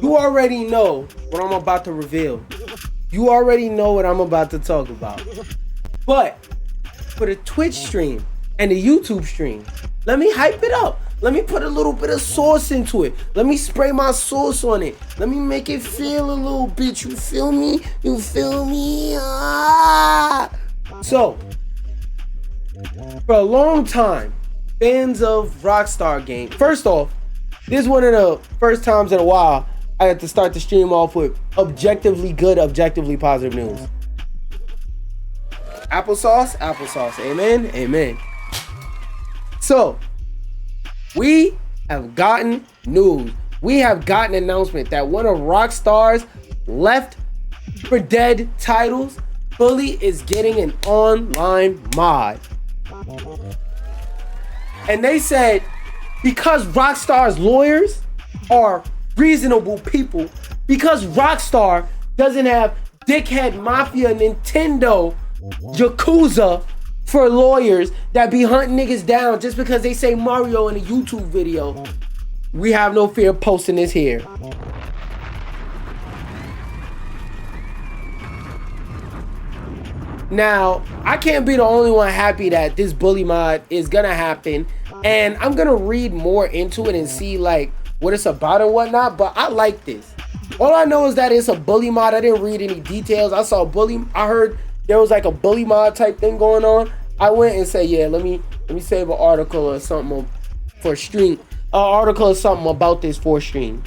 You already know what I'm about to reveal. You already know what I'm about to talk about. But for the Twitch stream and the YouTube stream, let me hype it up. Let me put a little bit of sauce into it. Let me spray my sauce on it. Let me make it feel a little bit. You feel me? You feel me? Ah! So, for a long time, fans of Rockstar Games. First off, this is one of the first times in a while I had to start the stream off with objectively good, objectively positive news. Applesauce, applesauce. Amen, amen. So, we have gotten news. We have gotten an announcement that one of Rockstar's Left 4 Dead titles, Bully, is getting an online mod. And they said because Rockstar's lawyers are reasonable people, because Rockstar doesn't have dickhead mafia, Nintendo, Yakuza for lawyers that be hunting niggas down just because they say Mario in a YouTube video, we have no fear of posting this here. Now, I can't be the only one happy that this Bully mod is gonna happen, and I'm gonna read more into it and see like what it's about and whatnot, but I like this. All I know is that it's a Bully mod. I didn't read any details. I saw Bully, I heard there was like a Bully mod type thing going on. I went and said, yeah, let me save an article or something for stream. An article or something about this for stream.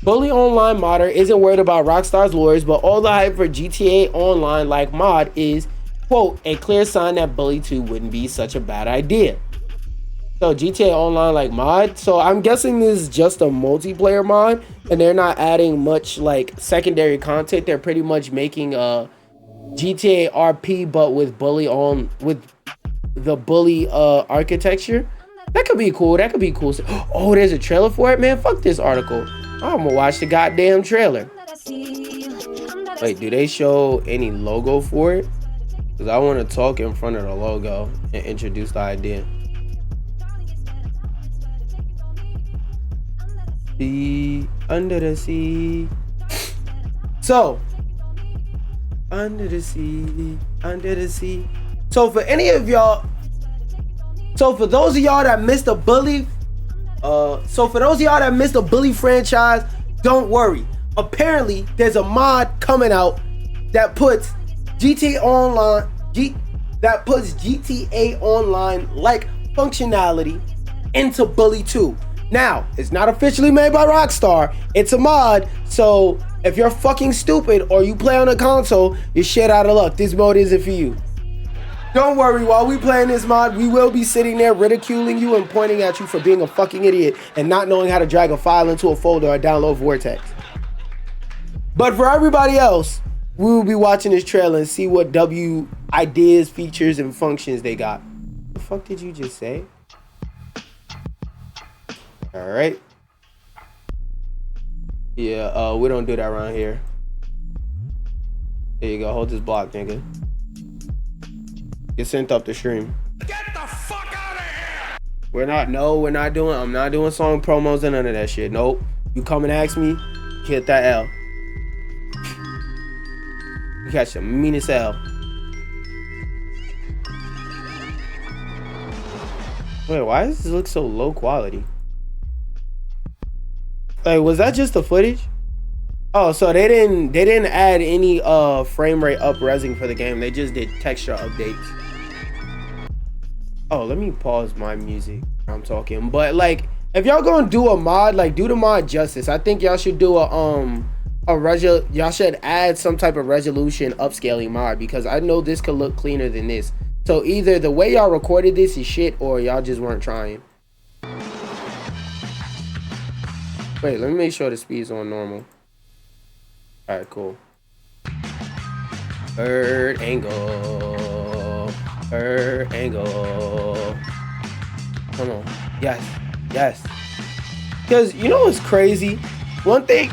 Bully Online modder isn't worried about Rockstar's lawyers, but all the hype for GTA Online like mod is, quote, a clear sign that Bully 2 wouldn't be such a bad idea. So GTA Online like mod. So I'm guessing this is just a multiplayer mod and they're not adding much like secondary content. They're pretty much making a GTA RP but with Bully on, with the Bully architecture. That could be cool. That could be cool. Oh, there's a trailer for it, man. Fuck this article. I'm gonna watch the goddamn trailer. Wait, do they show any logo for it? Because I want to talk in front of the logo and introduce the idea. Sea, under the sea. So, under the sea, under the sea. So for any of y'all, so for those of y'all that missed the Bully, franchise, don't worry. Apparently, there's a mod coming out that puts GTA Online like functionality into Bully 2. Now, it's not officially made by Rockstar. It's a mod, so if you're fucking stupid or you play on a console, you're shit out of luck. This mode isn't for you. Don't worry, while we playing this mod, we will be sitting there ridiculing you and pointing at you for being a fucking idiot and not knowing how to drag a file into a folder or download Vortex. But for everybody else, we will be watching this trailer and see what W ideas, features, and functions they got. The fuck did you just say? Alright. Yeah, we don't do that around here. There you go, hold this block, nigga. Get sent up the stream. Get the fuck out of here! I'm not doing song promos and none of that shit. Nope. You come and ask me, hit that L. You catch the meanest L. Wait, why does this look so low quality? Like, was that just the footage? Oh, so they didn't add any frame rate up-resing for the game. They just did texture updates. Oh, let me pause my music. I'm talking, but like, if y'all gonna do a mod, like, do the mod justice. I think y'all should do y'all should add some type of resolution upscaling mod, because I know this could look cleaner than this. So either the way y'all recorded this is shit, or y'all just weren't trying. Wait, let me make sure the speed's on normal. Alright, cool. Bird angle. Bird angle. Come on. Yes. Yes. Because you know what's crazy? One thing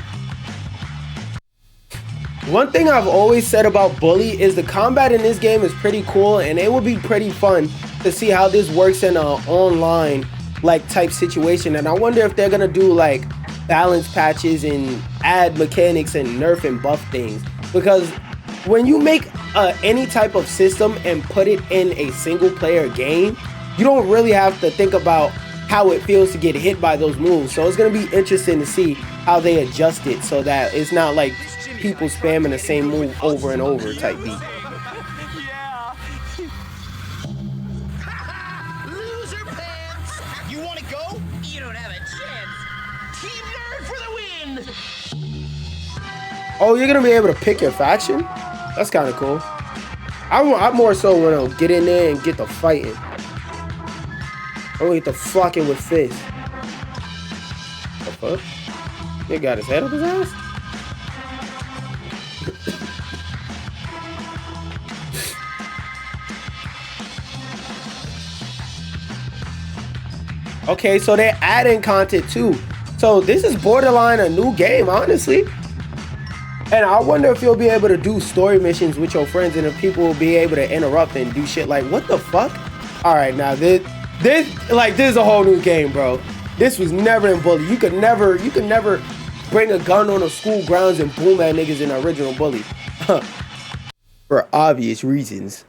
I've always said about Bully is the combat in this game is pretty cool, and it would be pretty fun to see how this works in an online like type situation. And I wonder if they're gonna do like balance patches and add mechanics and nerf and buff things. Because when you make any type of system and put it in a single player game, you don't really have to think about how it feels to get hit by those moves. So it's going to be interesting to see how they adjust it so that it's not like people spamming the same move over and over type beat. Loser pants! You want to go? You don't have a chance. Team Nerd for the win! Oh, you're going to be able to pick your faction? That's kind of cool. I more so want to get in there and get the fighting. I want to get the fucking with fists. The fuck? He got his head up his ass? Okay, so they're adding content too. So this is borderline a new game, honestly. And I wonder if you'll be able to do story missions with your friends and if people will be able to interrupt and do shit like, what the fuck? All right, now this is a whole new game, bro. This was never in Bully. You could never bring a gun on the school grounds and boom at niggas in the original Bully. For obvious reasons.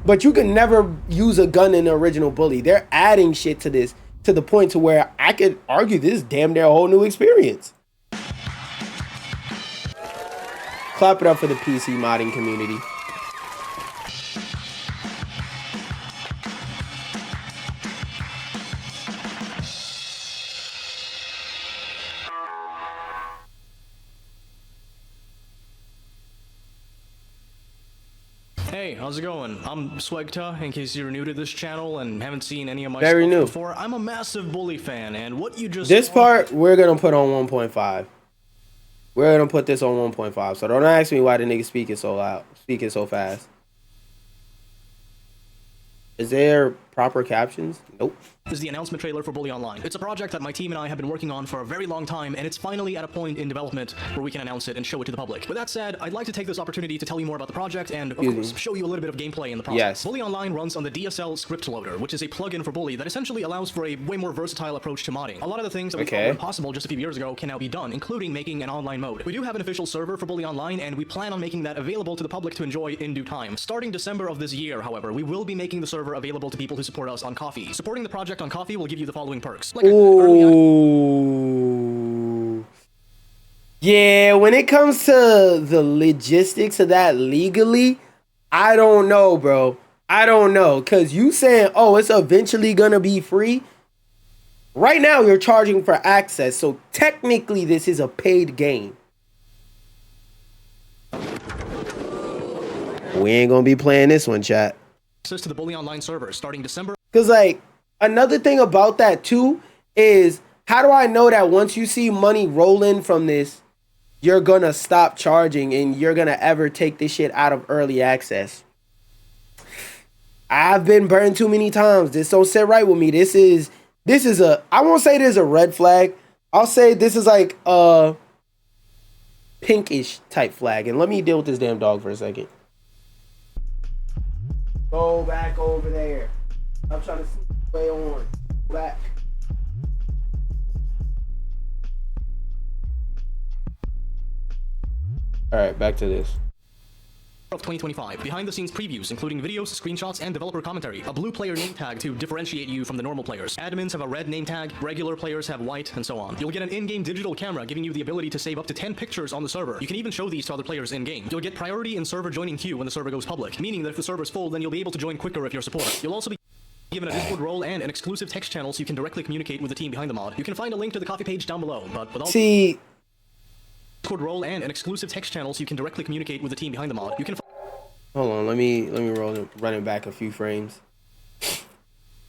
But you can never use a gun in the original Bully. They're adding shit to this to the point to where I could argue this is damn near a whole new experience. Clap it up for the PC modding community. Hey, how's it going? I'm Swegta, in case you're new to this channel and haven't seen any of my Very stuff new. before. I'm a massive Bully fan, and what you just This saw... part, we're going to put on 1.5. We're going to put this on 1.5. So don't ask me why the nigga speaking so loud, speaking so fast. Is there proper captions? Nope. is the announcement trailer for Bully Online. It's a project that my team and I have been working on for a very long time, and it's finally at a point in development where we can announce it and show it to the public. With that said, I'd like to take this opportunity to tell you more about the project and, of course, show you a little bit of gameplay in the process. Yes. Bully Online runs on the DSL script loader, which is a plugin for Bully that essentially allows for a way more versatile approach to modding. A lot of the things that we thought were impossible just a few years ago can now be done, including making an online mode. We do have an official server for Bully Online, and we plan on making that available to the public to enjoy in due time. Starting December of this year, however, we will be making the server available to people who support us on Ko-fi. Supporting the project on Ko-fi will give you the following perks. Like Ooh. Yeah, when it comes to the logistics of that legally, I don't know, bro. I don't know. Because you saying, oh, it's eventually going to be free. Right now, you're charging for access. So technically, this is a paid game. We ain't going to be playing this one, chat. Access to the Bully Online server starting December. Because, like, another thing about that, too, is how do I know that once you see money roll in from this, you're going to stop charging and you're going to ever take this shit out of early access? I've been burned too many times. This don't sit right with me. This is a, I won't say this is a red flag. I'll say this is like a pinkish type flag. And let me deal with this damn dog for a second. Go back over there. I'm trying to see the way on. Back. All right, back to this. Of 2025. Behind the scenes previews, including videos, screenshots, and developer commentary. A blue player name tag to differentiate you from the normal players. Admins have a red name tag, regular players have white, and so on. You'll get an in-game digital camera giving you the ability to save up to 10 pictures on the server. You can even show these to other players in-game. You'll get priority in server joining queue when the server goes public, meaning that if the server's full, then you'll be able to join quicker if you're support. You'll also be given a Discord role and an exclusive text channel so you can directly communicate with the team behind the mod. You can find a link to the Ko-fi page down below, but with all Discord role and an exclusive text channel so you can directly communicate with the team behind the mod. You can Hold on, let me run it back a few frames.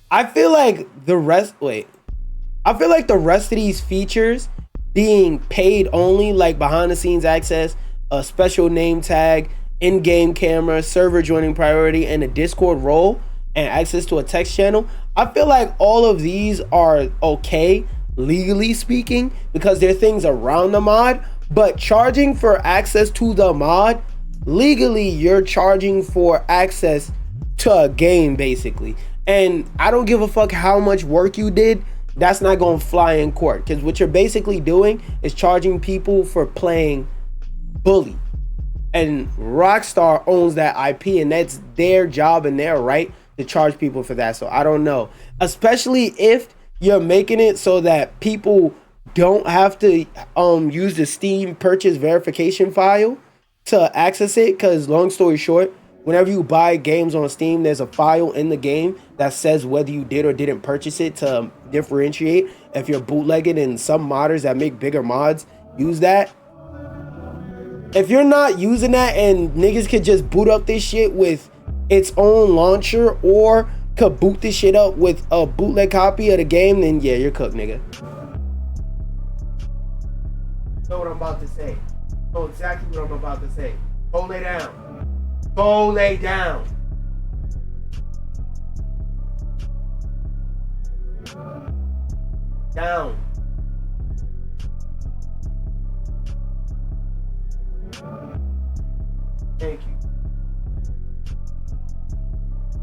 I feel like the rest of these features being paid only, like behind the scenes access, a special name tag, in-game camera, server joining priority, and a Discord role, and access to a text channel, I feel like all of these are okay, legally speaking, because they're things around the mod, but charging for access to the mod, legally, you're charging for access to a game, basically. And I don't give a fuck how much work you did. that's not going to fly in court, because what you're basically doing is charging people for playing Bully, and Rockstar owns that IP, and that's their job and their right to charge people for that. So I don't know, especially if you're making it so that people don't have to use the Steam purchase verification file to access it, because long story short, whenever you buy games on Steam, there's a file in the game that says whether you did or didn't purchase it to differentiate if you're bootlegging, and some modders that make bigger mods use that. If you're not using that and niggas could just boot up this shit with its own launcher, or could boot this shit up with a bootleg copy of the game, then yeah, you're cooked, nigga. Know what I'm about to say. Know exactly what I'm about to say. Go lay down. Go lay down. Down. Thank you.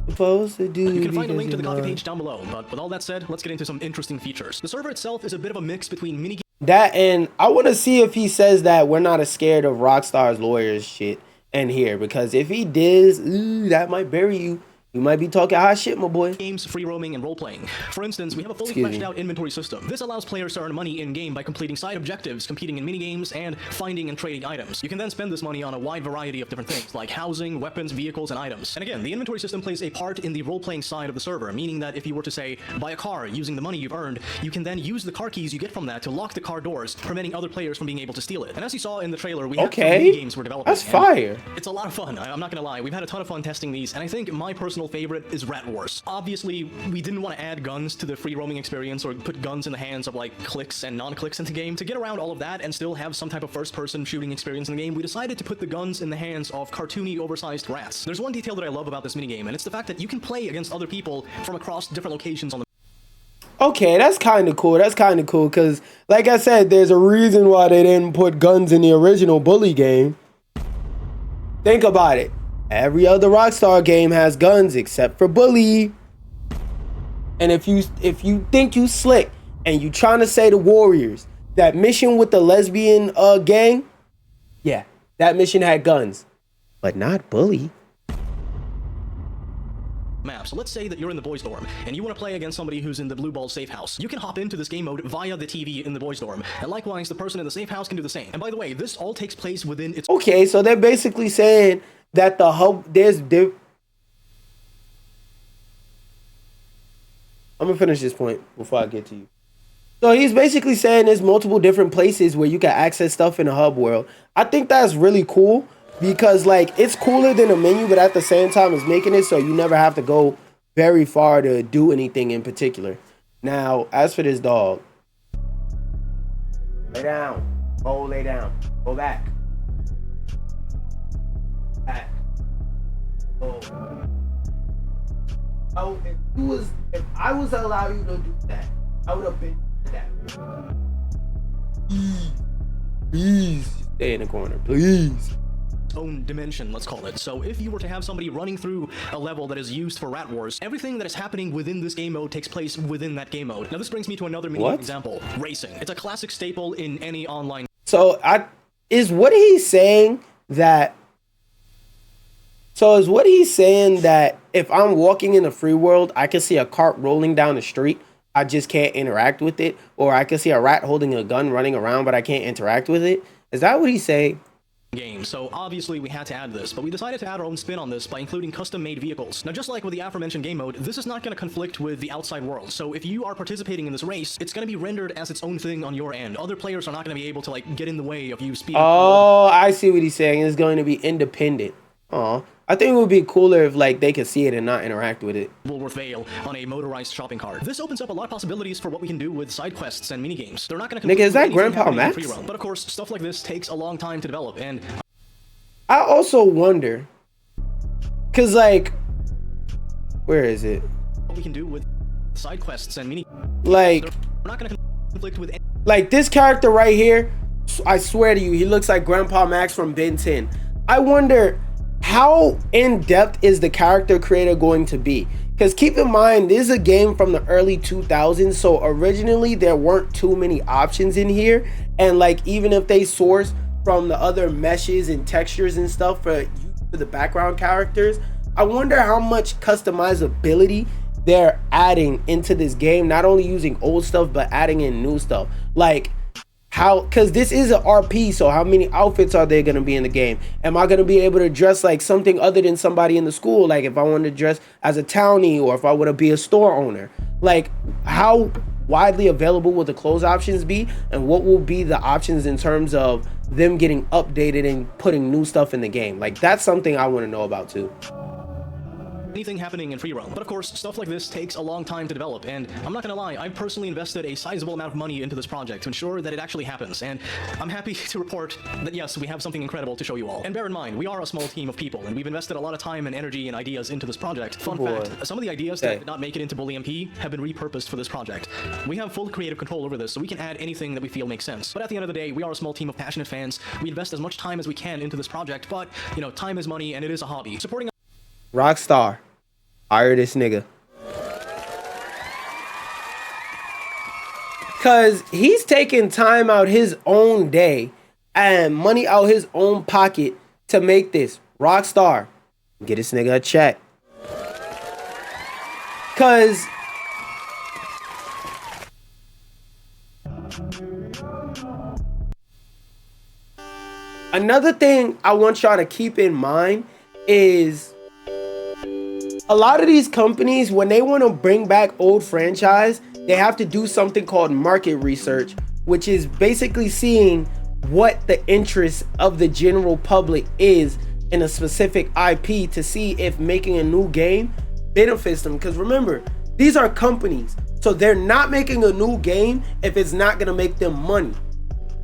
Supposed to do. You can find a link to the copy page down below, but with all that said, let's get into some interesting features. The server itself is a bit of a mix between mini that, and I want to see if he says that we're not as scared of Rockstar's lawyers shit in here, because if he does, that might bury you. You might be talking hot shit, my boy. Games, free roaming, and role-playing. For instance, we have a fully fleshed out inventory system. This allows players to earn money in-game by completing side objectives, competing in minigames, and finding and trading items. You can then spend this money on a wide variety of different things, like housing, weapons, vehicles, and items. And again, the inventory system plays a part in the role-playing side of the server, meaning that if you were to, say, buy a car using the money you've earned, you can then use the car keys you get from that to lock the car doors, preventing other players from being able to steal it. And as you saw in the trailer, we have minigames we're developing. That's fire. It's a lot of fun. I'm not gonna lie. We've had a ton of fun testing these, and I think my personal favorite is Rat Wars. Obviously, we didn't want to add guns to the free roaming experience or put guns in the hands of like clicks and non-clicks into the game. To get around all of that and still have some type of first-person shooting experience in the game, we decided to put the guns in the hands of cartoony, oversized rats. There's one detail that I love about this minigame, and it's the fact that you can play against other people from across different locations on the Okay, that's kind of cool. That's kind of cool, because like I said, there's a reason why they didn't put guns in the original Bully game. Think about it. Every other Rockstar game has guns except for Bully. And if you think you slick and you trying to say to Warriors that mission with the lesbian gang, yeah, that mission had guns, but not Bully. map. So let's say that you're in the boys' dorm, and you want to play against somebody who's in the blue ball safe house. You can hop into this game mode via the TV in the boys' dorm, and likewise, the person in the safe house can do the same. And by the way, this all takes place within its... Okay, so they're basically saying that the hub... I'm gonna finish this point before I get to you. So he's basically saying there's multiple different places where you can access stuff in the hub world. I think that's really cool because like it's cooler than a menu, but at the same time it's making it so you never have to go very far to do anything in particular. Now, as for this dog, lay down. Oh, lay down. Go back. Back. Oh. Oh, if I was to allow you to do that, I would have been that. Please stay in the corner, please. Own dimension, let's call it. So if you were to have somebody running through a level that is used for Rat Wars, everything that is happening within this game mode takes place within that game mode. Now this brings me to another mini example. Racing. It's a classic staple in any online... So is what he's saying that if I'm walking in the free world, I can see a cart rolling down the street, I just can't interact with it? Or I can see a rat holding a gun running around, but I can't interact with it? Is that what he's saying? Game. So obviously we had to add this, but we decided to add our own spin on this by including custom-made vehicles. Now just like with the aforementioned game mode, this is not going to conflict with the outside world. So if you are participating in this race, it's going to be rendered as its own thing on your end. Other players are not going to be able to like get in the way of you speeding. Oh, I see what he's saying. It's going to be independent. Oh, I think it would be cooler if like they could see it and not interact with it. Woolworth Vale on a motorized shopping cart. This opens up a lot of possibilities for what we can do with side quests and minigames. They're not going to... Nigga, is that Grandpa Max? But of course, stuff like this takes a long time to develop, and... I also wonder, cause like, where is it? What we can do with side quests and mini... Like... We're not going to conflict with... Like this character right here, I swear to you, he looks like Grandpa Max from Ben 10. I wonder... how in-depth is the character creator going to be? Because keep in mind, this is a game from the early 2000s, so originally there weren't too many options in here. And like, even if they source from the other meshes and textures and stuff for the background characters, I wonder how much customizability they're adding into this game, not only using old stuff but adding in new stuff. Like how, because this is an RP, so how many outfits are there going to be in the game? Am I going to be able to dress like something other than somebody in the school, like if I want to dress as a townie, or if I want to be a store owner? Like, how widely available will the clothes options be, and what will be the options in terms of them getting updated and putting new stuff in the game? Like, that's something I want to know about too. Anything happening in free roam. But of course, stuff like this takes a long time to develop, and I'm not gonna lie, I've personally invested a sizable amount of money into this project to ensure that it actually happens, and I'm happy to report that yes, we have something incredible to show you all. And bear in mind, we are a small team of people, and we've invested a lot of time and energy and ideas into this project. Fun fact, some of the ideas that did not make it into Bully MP have been repurposed for this project. We have full creative control over this, so we can add anything that we feel makes sense. But at the end of the day, we are a small team of passionate fans. We invest as much time as we can into this project, but, you know, time is money, and it is a hobby. Supporting Rockstar, hire this nigga. Cause he's taking time out his own day and money out his own pocket to make this. Rockstar, get this nigga a check. Cause another thing I want y'all to keep in mind is a lot of these companies, when they want to bring back old franchise, they have to do something called market research, which is basically seeing what the interest of the general public is in a specific IP to see if making a new game benefits them. Because remember, these are companies, so they're not making a new game if it's not going to make them money.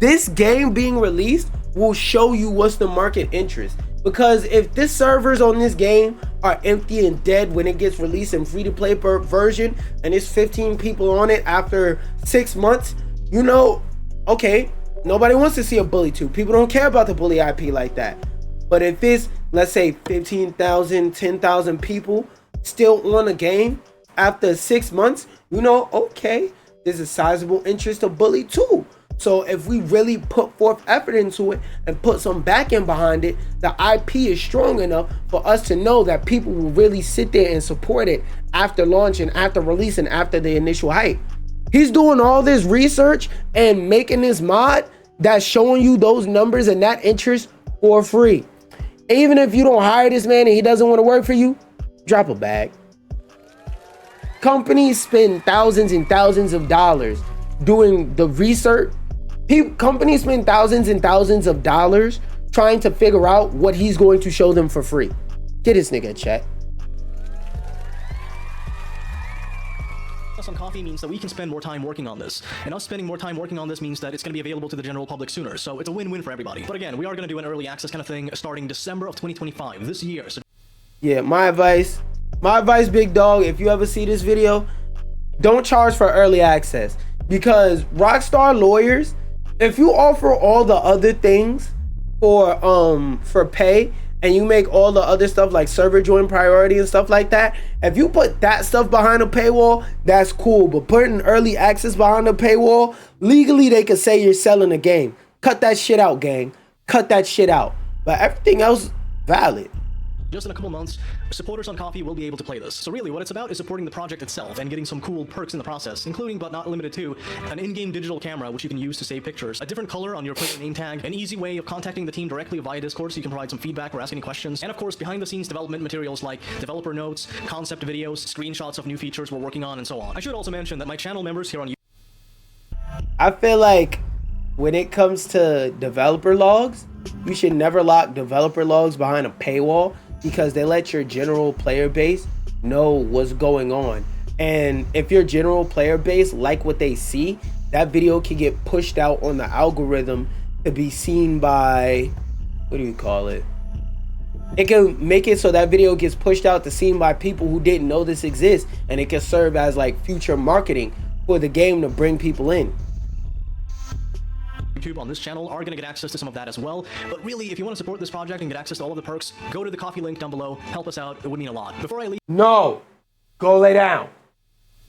This game being released will show you what's the market interest. Because if the servers on this game are empty and dead when it gets released in free-to-play version, and it's 15 people on it after 6 months, you know, okay, nobody wants to see a Bully 2. People don't care about the Bully IP like that. But if it's, let's say, 15,000, 10,000 people still on a game after 6 months, you know, okay, there's a sizable interest of Bully 2. So if we really put forth effort into it and put some back end behind it, the IP is strong enough for us to know that people will really sit there and support it after launch and after release and after the initial hype. He's doing all this research and making this mod that's showing you those numbers and that interest for free. Even if you don't hire this man and he doesn't want to work for you, drop a bag. Companies spend thousands and thousands of dollars doing the research. Companies spend thousands and thousands of dollars trying to figure out what he's going to show them for free. Get this nigga a check. Us on Coffee means that we can spend more time working on this, and us spending more time working on this means that it's going to be available to the general public sooner, so it's a win-win for everybody. But again, we are going to do an early access kind of thing starting December of 2025, this year. So yeah, my advice, big dog, if you ever see this video, don't charge for early access, because Rockstar lawyers, if you offer all the other things for pay, and you make all the other stuff like server join priority and stuff like that, if you put that stuff behind a paywall, that's cool. But putting early access behind a paywall, legally they could say you're selling a game. Cut that shit out, gang. Cut that shit out. But everything else, valid. just in a couple months, supporters on Coffee will be able to play this. So really what it's about is supporting the project itself and getting some cool perks in the process, including but not limited to an in-game digital camera which you can use to save pictures, a different color on your player name tag, an easy way of contacting the team directly via Discord so you can provide some feedback or ask any questions, and of course behind the scenes development materials like developer notes, concept videos, screenshots of new features we're working on, and so on. I should also mention that my channel members here on YouTube, I feel like when it comes to developer logs, you should never lock developer logs behind a paywall because they let your general player base know what's going on. And if your general player base like what they see, that video can get pushed out on the algorithm to be seen by, what do you call it? It can make it so that video gets pushed out to seen by people who didn't know this exists, and it can serve as like future marketing for the game to bring people in. YouTube on this channel are going to get access to some of that as well. But really, if you want to support this project and get access to all of the perks, go to the Coffee link down below, help us out, it would mean a lot. Before I leave... No! Go lay down.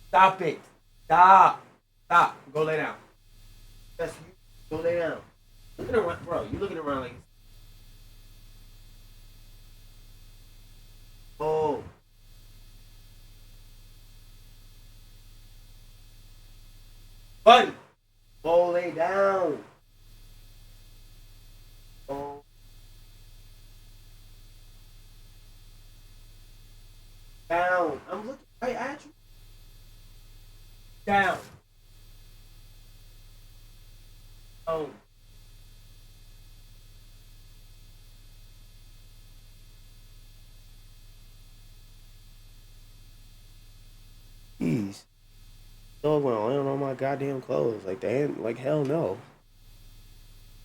Stop it. Stop. Stop. Go lay down. Yes, you go lay down. Look at around, bro. You looking around like. Oh. Buddy. Go lay down. Oh. Down. I'm looking right at you. Down. Oh. Jeez. Dog went laying on my goddamn clothes. Like, damn, like, hell no.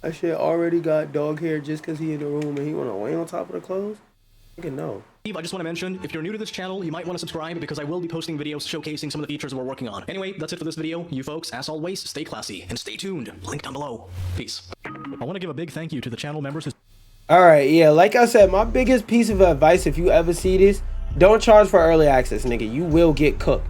That shit already got dog hair just because he in the room and he want to lay on top of the clothes? Nigga, no. I just want to mention, if you're new to this channel, you might want to subscribe because I will be posting videos showcasing some of the features we're working on. Anyway, that's it for this video. You folks, as always, stay classy and stay tuned. Link down below. Peace. I want to give a big thank you to the channel members. Alright, yeah, like I said, my biggest piece of advice, if you ever see this, don't charge for early access, nigga. You will get cooked.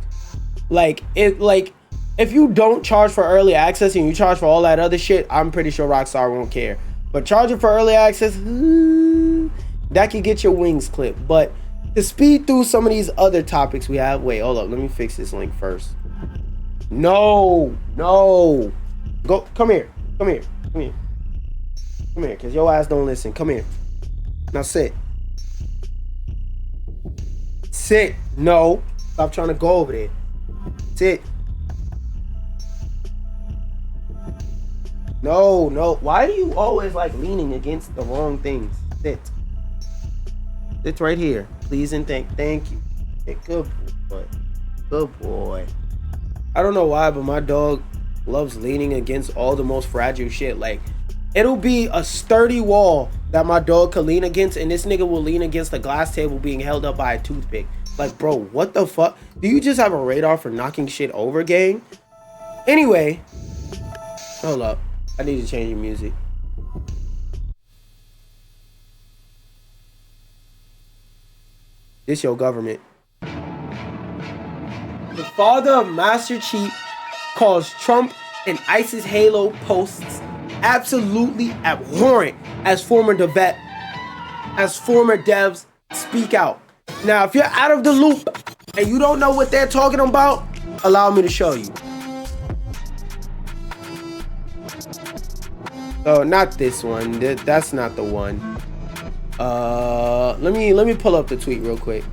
Like, if you don't charge for early access and you charge for all that other shit, I'm pretty sure Rockstar won't care. But charging for early access, that could get your wings clipped. But to speed through some of these other topics we have, wait, hold up, let me fix this link first. No, go, come here, because your ass don't listen. Come here. Now sit. No, stop trying to go over there. Sit. No, why do you always like leaning against the wrong things? Sit right here, please, and thank you. Hey, good boy. I don't know why, but my dog loves leaning against all the most fragile shit. Like, it'll be a sturdy wall that my dog could lean against, and this nigga will lean against a glass table being held up by a toothpick. Like, bro, what the fuck? Do you just have a radar for knocking shit over, gang? Anyway, hold up, I need to change your music. This your government. The father of Master Chief calls Trump and ISIS Halo posts absolutely abhorrent as former devs speak out. Now, if you're out of the loop and you don't know what they're talking about, allow me to show you. Oh, not this one. That's not the one. Let me pull up the tweet real quick.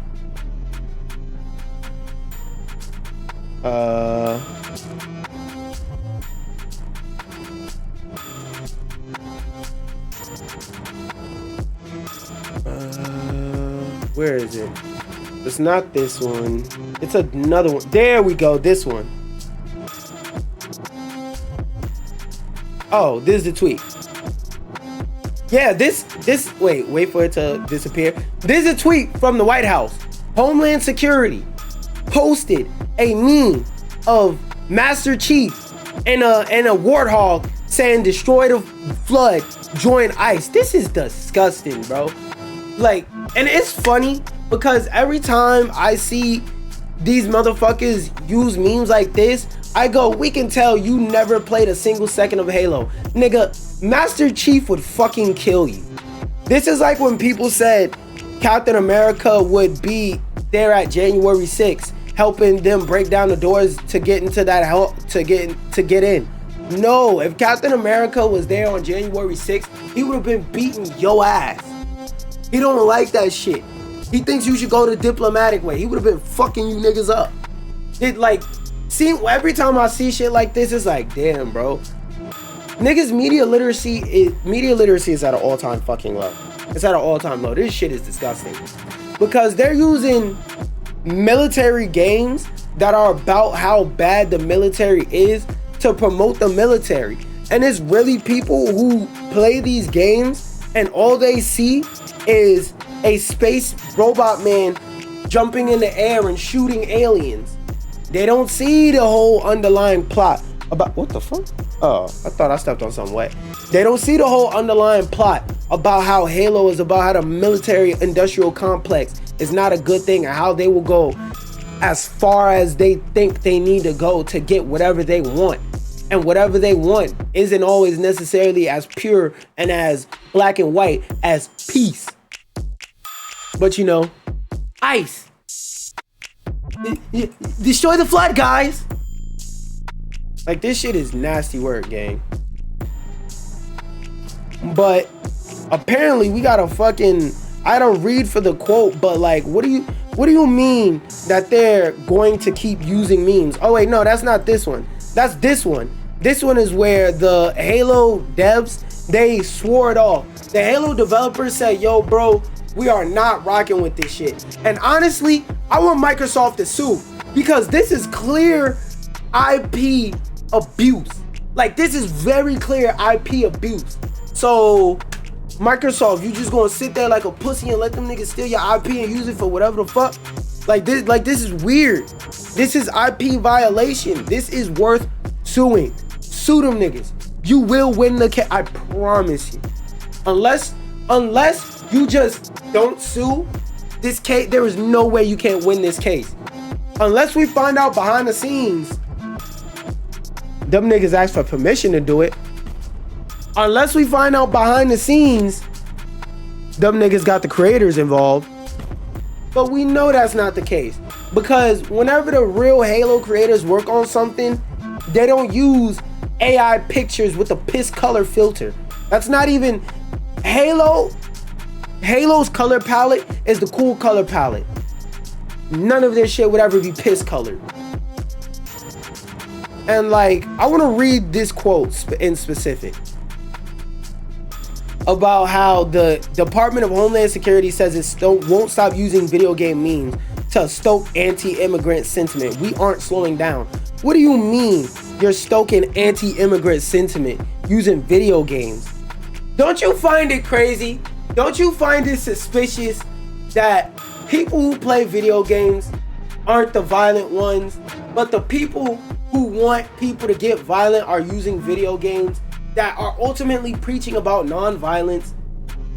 Where is it? It's not this one. It's another one. There we go. This one. Oh, this is the tweet. Yeah, this wait for it to disappear. This is a tweet from the White House. Homeland Security posted a meme of Master Chief and a warthog saying destroy the flood, join ICE. This is disgusting, bro. Like, and it's funny because every time I see these motherfuckers use memes like this, I go, we can tell you never played a single second of Halo. Nigga, Master Chief would fucking kill you. This is like when people said Captain America would be there at January 6th, helping them break down the doors to get into that to get in. No, if Captain America was there on January 6th, he would have been beating your ass. He don't like that shit. He thinks you should go the diplomatic way. He would have been fucking you niggas up. It like, see, every time I see shit like this, it's like, damn, bro. Niggas media literacy is at an all-time fucking low. It's at an all-time low. This shit is disgusting. Because they're using military games that are about how bad the military is to promote the military. And it's really people who play these games and all they see is a space robot man jumping in the air and shooting aliens. They don't see the whole underlying plot about what the fuck? Oh, I thought I stepped on something wet. They don't see the whole underlying plot about how Halo is about how the military industrial complex is not a good thing and how they will go as far as they think they need to go to get whatever they want. And whatever they want isn't always necessarily as pure and as black and white as peace. But you know, ice. Destroy the flood, guys. Like, this shit is nasty work, gang. But apparently we got a fucking, I don't read for the quote, but like, what do you mean that they're going to keep using memes? Oh wait, no, that's not this one. That's this one. This one is where the Halo devs, they swore it off. The Halo developers said, yo, bro, we are not rocking with this shit. And honestly, I want Microsoft to sue, because this is clear IP abuse. Like, this is very clear IP abuse. So Microsoft, you just gonna sit there like a pussy and let them niggas steal your IP and use it for whatever the fuck? Like this is weird. This is IP violation. This is worth suing. Sue them niggas. You will win the case. I promise you. Unless you just don't sue this case, there is no way you can't win this case. Unless we find out behind the scenes, them niggas asked for permission to do it. Unless we find out behind the scenes, them niggas got the creators involved. But we know that's not the case, because whenever the real Halo creators work on something, they don't use AI pictures with a piss color filter. That's not even Halo's color palette is the cool color palette. None of their shit would ever be piss colored. And like, I want to read this quote in specific about how the Department of Homeland Security says it won't stop using video game memes to stoke anti-immigrant sentiment. We aren't slowing down. What do you mean you're stoking anti-immigrant sentiment using video games? Don't you find it crazy? Don't you find it suspicious that people who play video games aren't the violent ones, but the people who want people to get violent are using video games that are ultimately preaching about non-violence?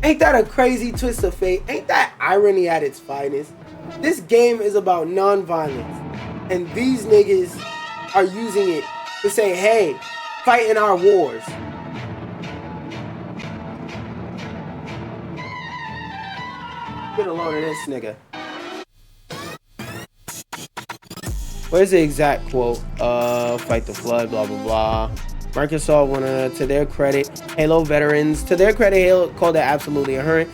Ain't that a crazy twist of fate? Ain't that irony at its finest? This game is about non-violence, and these niggas are using it to say, hey, fight in our wars. Get a load of this nigga. Where's the exact quote? Fight the flood, blah, blah, blah. Microsoft wanna, to their credit, Halo veterans, to their credit, Halo called it absolutely abhorrent.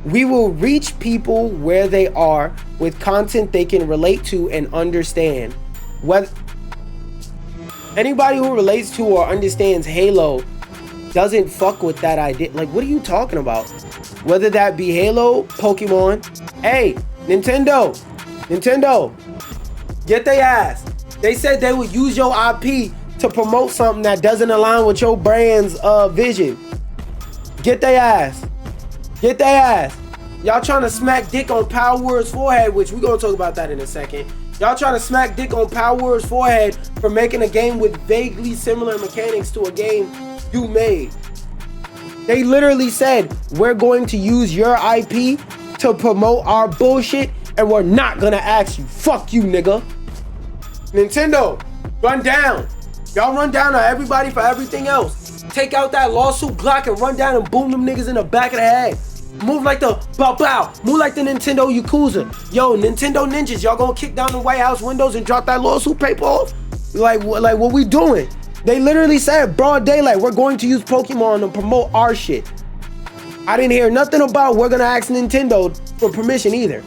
We will reach people where they are with content they can relate to and understand. Whether anybody who relates to or understands Halo doesn't fuck with that idea. Like, what are you talking about? Whether that be Halo, Pokemon, hey, Nintendo, get their ass. They said they would use your IP to promote something that doesn't align with your brand's vision. Get their ass. Get their ass. Y'all trying to smack dick on Power Word's forehead, which we're gonna talk about that in a second. Y'all trying to smack dick on Power Word's forehead for making a game with vaguely similar mechanics to a game you made. They literally said, we're going to use your IP to promote our bullshit, and we're not gonna ask you. Fuck you, nigga. Nintendo, run down. Y'all run down on everybody for everything else. Take out that lawsuit Glock and run down and boom them niggas in the back of the head. Move like the bow bow. Move like the Nintendo Yakuza. Yo, Nintendo ninjas, y'all gonna kick down the White House windows and drop that lawsuit paper off? Like what we doing? They literally said broad daylight, we're going to use Pokemon to promote our shit. I didn't hear nothing about we're gonna ask Nintendo for permission either.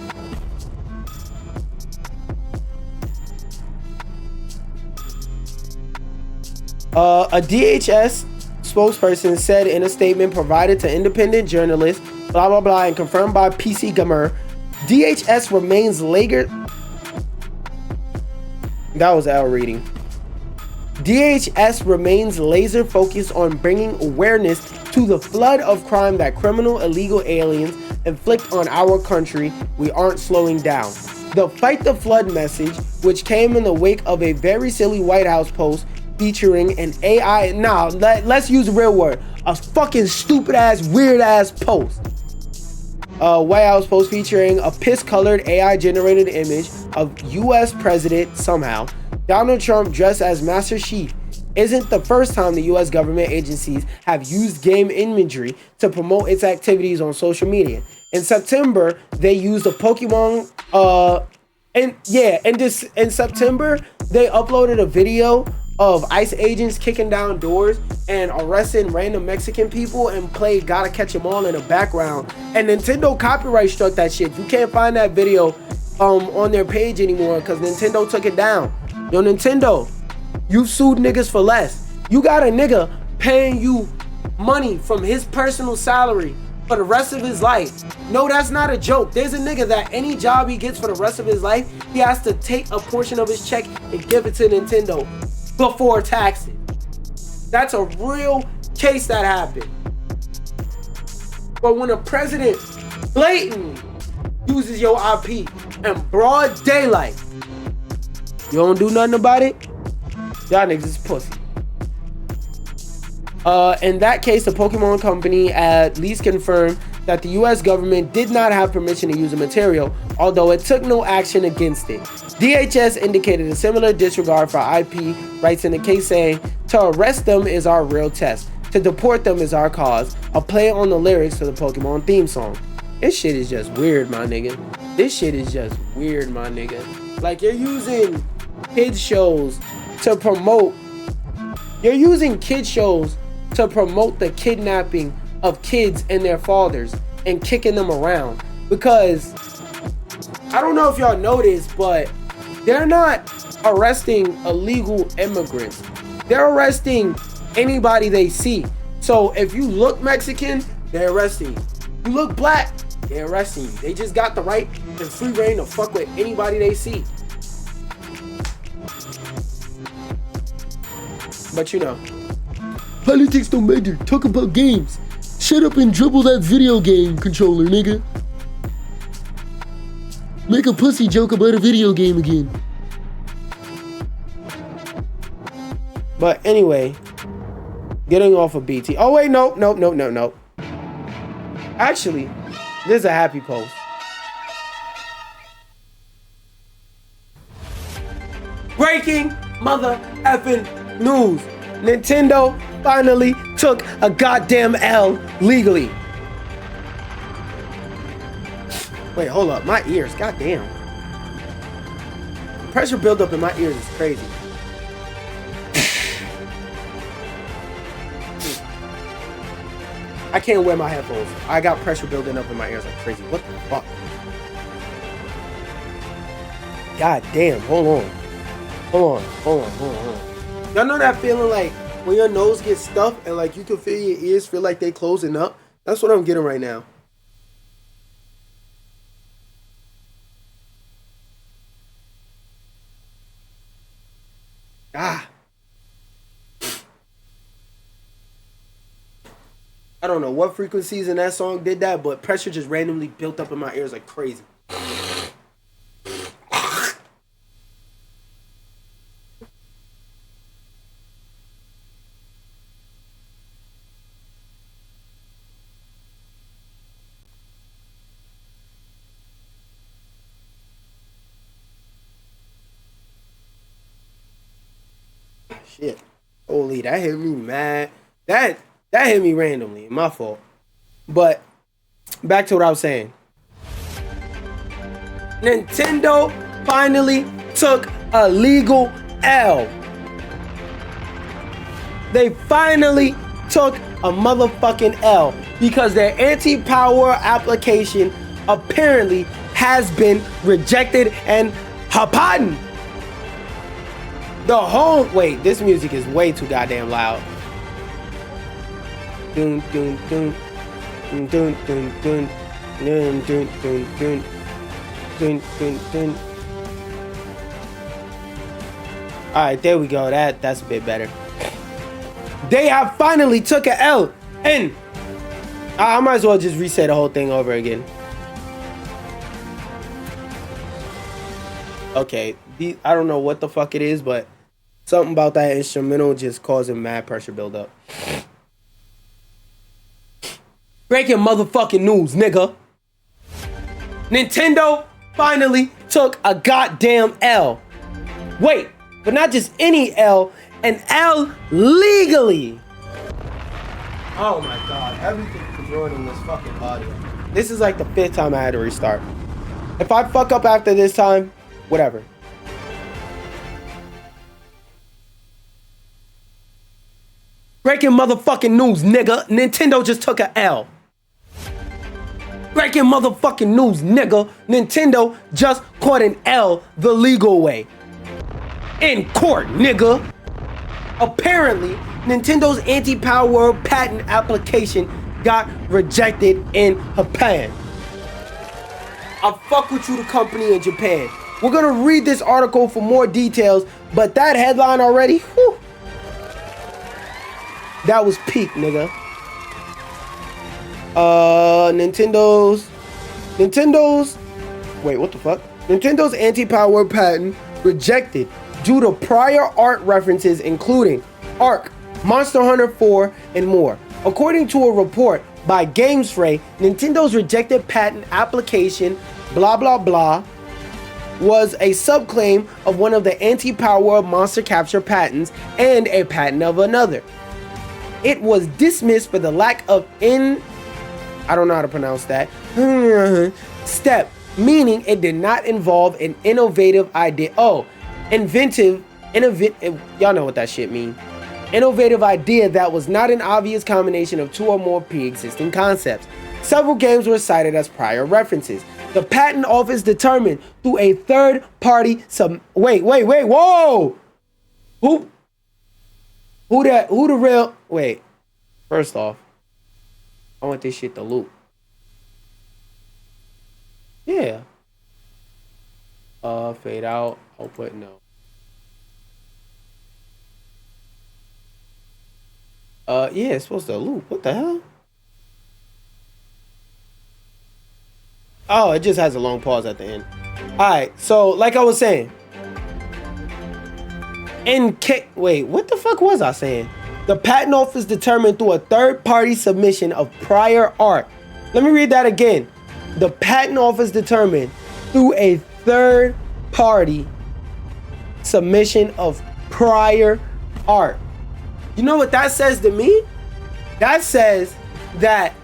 A DHS spokesperson said in a statement provided to independent journalists, blah, blah, blah, and confirmed by PC Gamer, DHS remains laser... That was L reading. DHS remains laser focused on bringing awareness to the flood of crime that criminal illegal aliens inflict on our country. We aren't slowing down. The Fight the Flood message, which came in the wake of a very silly White House post featuring an AI, let's use a real word, a fucking stupid ass, weird ass post. White House post featuring a piss-colored AI-generated image of U.S. President, somehow, Donald Trump dressed as Master Chief. Isn't the first time the U.S. government agencies have used game imagery to promote its activities on social media. In September, they used a Pokemon, in September, they uploaded a video of ICE agents kicking down doors and arresting random Mexican people and played Gotta Catch 'Em All in the background. And Nintendo copyright struck that shit. You can't find that video on their page anymore because Nintendo took it down. Yo, Nintendo, you sued niggas for less. You got a nigga paying you money from his personal salary for the rest of his life. No, that's not a joke. There's a nigga that any job he gets for the rest of his life, he has to take a portion of his check and give it to Nintendo before taxes. That's a real case that happened. But when a president blatantly uses your IP in broad daylight, you don't do nothing about it? Y'all niggas is pussy. In that case, the Pokemon company at least confirmed that the US government did not have permission to use the material, although it took no action against it. DHS indicated a similar disregard for IP rights in the case, saying, to arrest them is our real test. To deport them is our cause. A play on the lyrics to the Pokemon theme song. This shit is just weird, my nigga. This shit is just weird, my nigga. Like, you're using kids shows to promote the kidnapping of kids and their fathers and kicking them around. Because I don't know if y'all noticed, but they're not arresting illegal immigrants. They're arresting anybody they see. So if you look Mexican, they're arresting you. You look black, they're arresting you. They just got the right and free reign to fuck with anybody they see. But you know, politics don't matter. Talk about games. Shut up and dribble that video game controller, nigga. Make a pussy joke about a video game again. But anyway, getting off of BT. Oh wait, nope. Actually, this is a happy post. Breaking mother effing news. Nintendo finally took a goddamn L legally. Wait, hold up. My ears, goddamn. Pressure buildup in my ears is crazy. I can't wear my headphones. I got pressure building up in my ears like crazy. What the fuck? God damn, hold on. Y'all know that feeling like when your nose gets stuffed and like you can feel your ears feel like they closing up? That's what I'm getting right now. I don't know what frequencies in that song did that, but pressure just randomly built up in my ears like crazy. Shit. Holy, that hit me mad. That hit me randomly. My fault. But back to what I was saying. Nintendo finally took a legal L. They finally took a motherfucking L because their anti-power application apparently has been rejected and Qaptain. The whole wait, this music is way too goddamn loud. Dun dun dun dun dun dun dun dun dun dun dun dun dun. Alright, there we go. That's a bit better. They have finally took an L, and I might as well just reset the whole thing over again. Okay, I don't know what the fuck it is, but something about that instrumental just causing mad pressure buildup. Breaking motherfucking news, nigga. Nintendo finally took a goddamn L. Wait, but not just any L, an L legally. Oh my god, everything is ruining this fucking audio. This is like the 5th time I had to restart. If I fuck up after this time, whatever. Breaking motherfucking news, nigga. Nintendo just took a L. Breaking motherfucking news, nigga. Nintendo just caught an L the legal way. In court, nigga. Apparently, Nintendo's anti-power patent application got rejected in Japan. I fuck with you, the company in Japan. We're gonna read this article for more details, but that headline already, whew, that was peak, nigga. Wait, what the fuck? Nintendo's anti-power patent rejected due to prior art references including Ark, Monster Hunter 4, and more. According to a report by GamesRay, Nintendo's rejected patent application, blah blah blah, was a subclaim of one of the anti-power monster capture patents and a patent of another. It was dismissed for the lack of I don't know how to pronounce that, step, meaning it did not involve an innovative idea. Oh, innovative, y'all know what that shit mean. Innovative idea that was not an obvious combination of two or more pre-existing concepts. Several games were cited as prior references. The patent office determined through a third-party wait, whoa! Who the real, wait, first off, I want this shit to loop. Yeah. Fade out, output, no. Yeah, it's supposed to loop. What the hell? Oh, it just has a long pause at the end. Alright, so like I was saying. Wait, what the fuck was I saying? The patent office determined through a third-party submission of prior art. Let me read that again. The patent office determined through a third-party submission of prior art. You know what that says to me? That says that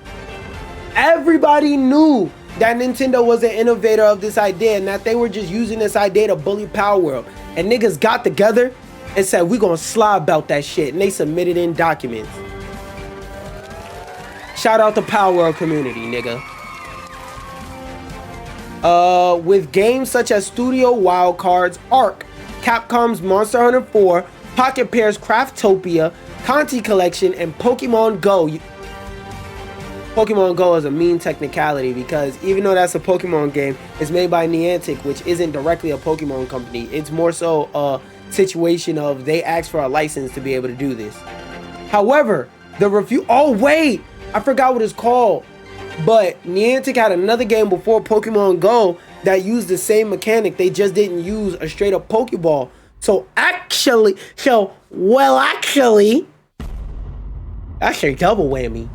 everybody knew that Nintendo was an innovator of this idea and that they were just using this idea to bully Power World. And niggas got together and said, we gonna slide about that shit. And they submitted in documents. Shout out to Power World community, nigga. With games such as Studio Wildcard's Ark, Capcom's Monster Hunter 4, Pocket Pair's Craftopia, Conti Collection, and Pokemon Go. Pokemon Go is a mean technicality because even though that's a Pokemon game, it's made by Niantic, which isn't directly a Pokemon company. It's more so a situation of they asked for a license to be able to do this. However, oh wait, I forgot what it's called. But Niantic had another game before Pokemon Go that used the same mechanic. They just didn't use a straight up Pokeball. So actually, that's a double whammy.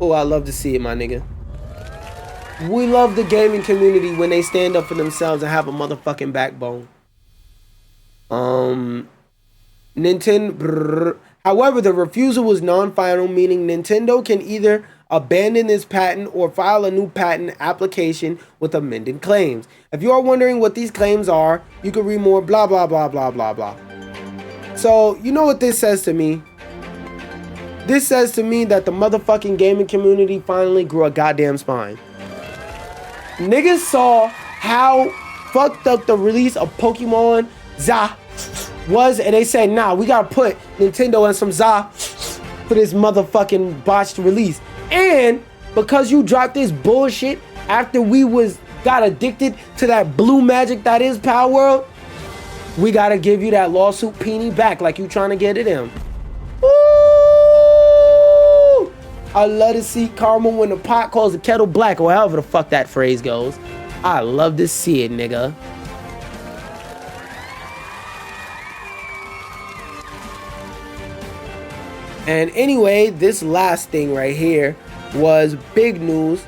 Oh, I love to see it, my nigga. We love the gaming community when they stand up for themselves and have a motherfucking backbone. However, the refusal was non-final, meaning Nintendo can either abandon this patent or file a new patent application with amended claims. If you are wondering what these claims are, you can read more blah blah blah blah blah blah. So, you know what this says to me? This says to me that the motherfucking gaming community finally grew a goddamn spine. Niggas saw how fucked up the release of Pokemon Za was, and they said, nah, we gotta put Nintendo and some Za for this motherfucking botched release. And because you dropped this bullshit after we got addicted to that blue magic that is Power World, we gotta give you that lawsuit peenie back like you trying to get it in. Woo! I love to see karma when the pot calls the kettle black, or however the fuck that phrase goes. I love to see it, nigga. And anyway, this last thing right here was big news.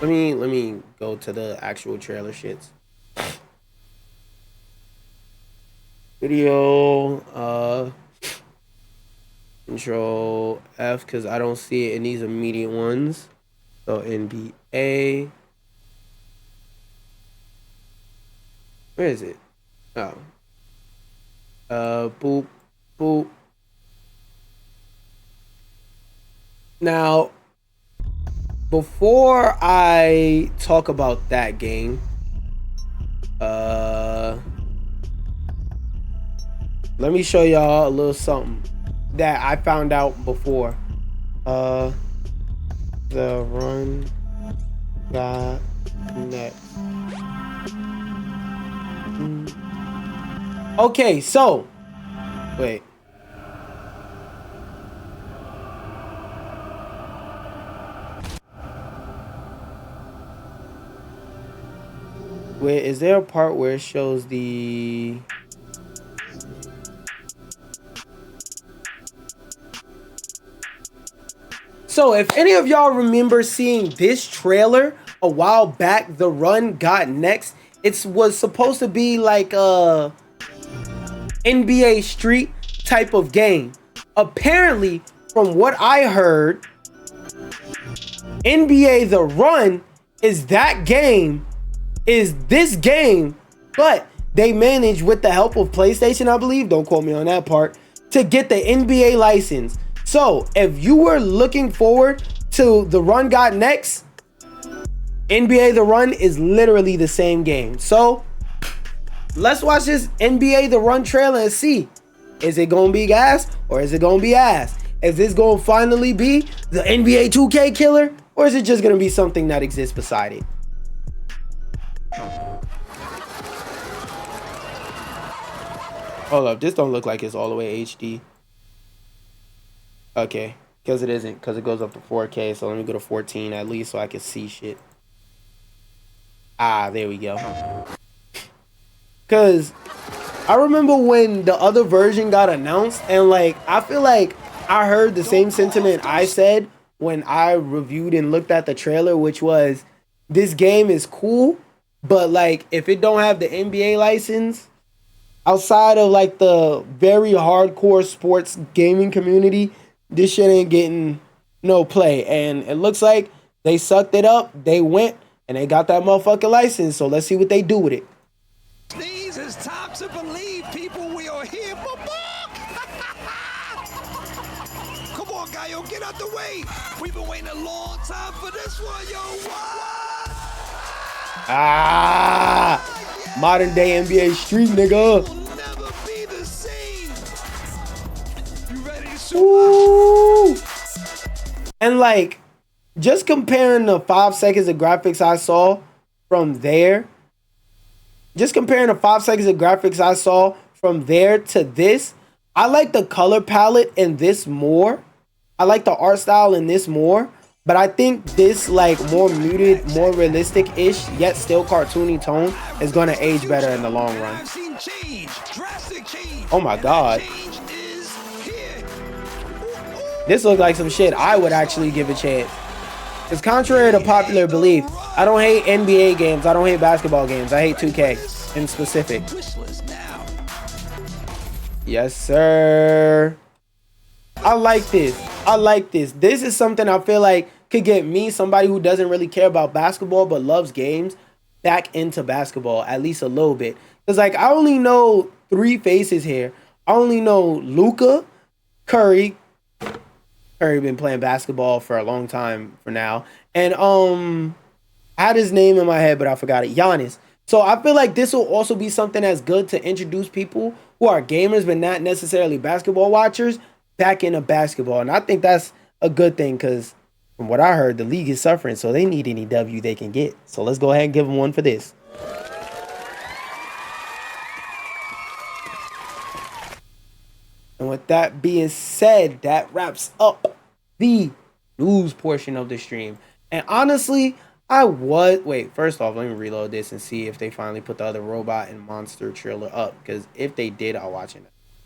Let me go to the actual trailer shits. Video, Control F, because I don't see it in these immediate ones. So NBA. Where is it? Oh. Boop, boop. Now, before I talk about that game, let me show y'all a little something that I found out before. The run got next. Okay, so wait. Wait, is there a part where it shows the... So if any of y'all remember seeing this trailer a while back, The Run Got Next, it was supposed to be like a NBA Street type of game. Apparently, from what I heard, NBA The Run is that game, is this game, but they managed with the help of PlayStation, I believe, don't quote me on that part, to get the NBA license. So if you were looking forward to The Run Got Next, NBA The Run is literally the same game. So let's watch this NBA The Run trailer and see, is it gonna be gas or is it gonna be ass? Is this gonna finally be the NBA 2K killer, or is it just gonna be something that exists beside it? Hold up, this don't look like it's all the way HD. Okay, because it isn't, because it goes up to 4K. So let me go to 14 at least so I can see shit. Ah, there we go. Because I remember when the other version got announced, and like, I feel like I heard the same sentiment I said when I reviewed and looked at the trailer, which was, this game is cool, but like, if it don't have the NBA license, outside of like the very hardcore sports gaming community, this shit ain't getting no play. And it looks like they sucked it up, they went, and they got that motherfucking license. So let's see what they do with it. These is time to believe, people, we are here for more. Come on, Gallo, get out the way. We've been waiting a long time for this one, yo. What? Ah, modern day NBA Street, nigga. Will never be the same. You ready to shoot? Ooh. And like, just comparing the 5 seconds of graphics I saw from there, to this, I like the color palette in this more. I like the art style in this more. But I think this like more muted, more realistic-ish, yet still cartoony tone is going to age better in the long run. Oh my god. This looks like some shit I would actually give a chance. Because contrary to popular belief, I don't hate NBA games, I don't hate basketball games, I hate 2K in specific. Yes, sir. I like this. This is something I feel like could get me, somebody who doesn't really care about basketball but loves games, back into basketball at least a little bit. Because like, I only know 3 faces here. I only know Luka, Curry been playing basketball for a long time for now, and I had his name in my head but I forgot it, Giannis. So I feel like this will also be something that's good to introduce people who are gamers but not necessarily basketball watchers back into basketball. And I think that's a good thing, because from what I heard, the league is suffering, so they need any W they can get. So let's go ahead and give them one for this. And with that being said, that wraps up the news portion of the stream. And honestly, first off, let me reload this and see if they finally put the other robot and monster trailer up, because if they did, I'll watch it.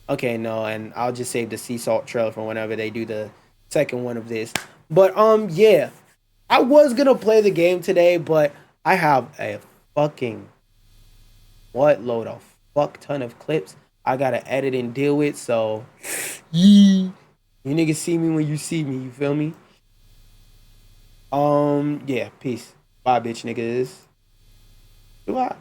Okay, no, and I'll just save the sea salt trailer for whenever they do the second one of this. But yeah, I was gonna play the game today, but I have a fucking load of fuck ton of clips I gotta edit and deal with. So you niggas see me when you see me. You feel me? Yeah. Peace. Bye, bitch niggas. Goodbye.